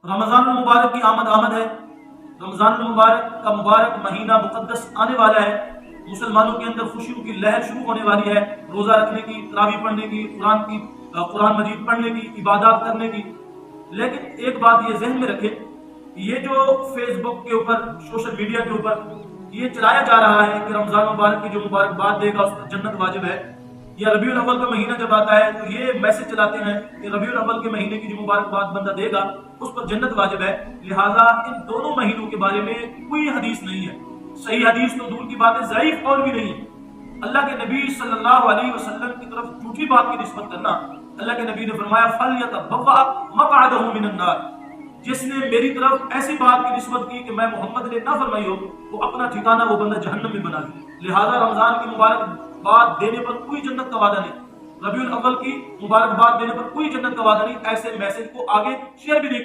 رمضان المبارک کی آمد ہے۔ رمضان المبارک کا مبارک مہینہ مقدس آنے والا ہے۔ مسلمانوں کے اندر خوشیوں کی لہر شروع ہونے والی ہے، روزہ رکھنے کی، تراویح پڑھنے کی، قرآن مجید پڑھنے کی، عبادات کرنے کی۔ لیکن ایک بات یہ ذہن میں رکھے، یہ جو فیس بک کے اوپر، سوشل میڈیا کے اوپر یہ چلایا جا رہا ہے کہ رمضان مبارک کی جو مبارکباد دے گا اس پر جنت واجب ہے، یا ربیع الاول کا مہینہ جب آتا ہے تو یہ میسج چلاتے ہیں کہ ربیع الاول کے مہینے کی جو مبارکباد بندہ دے گا اس پر جنت واجب ہے۔ لہٰذا ان دونوں مہینوں کے بارے میں کوئی حدیث نہیں ہے، صحیح حدیث تو دور کی بات ہے، ضعیف اور بھی نہیں ہے۔ اللہ کے نبی صلی اللہ علیہ وسلم کی طرف جھوٹی بات کی نسبت کرنا، اللہ کے نبی نے فرمایا فَلْيَتَبَوَّأْ مَقْعَدَهُ مِنَ النَّارِ، جس نے میری طرف ایسی بات کی نسبت کی کہ میں محمد نے نہ فرمائی ہو، وہ اپنا ٹھکانہ وہ بندہ جہنم میں بنا لے۔ لہذا رمضان کی مبارکباد دینے پر کوئی جنت کا وعدہ نہیں، ربیع الاول کی مبارکباد دینے پر کوئی جنت کا وعدہ نہیں۔ ایسے میسج کو آگے شیئر بھی نہیں کرنا۔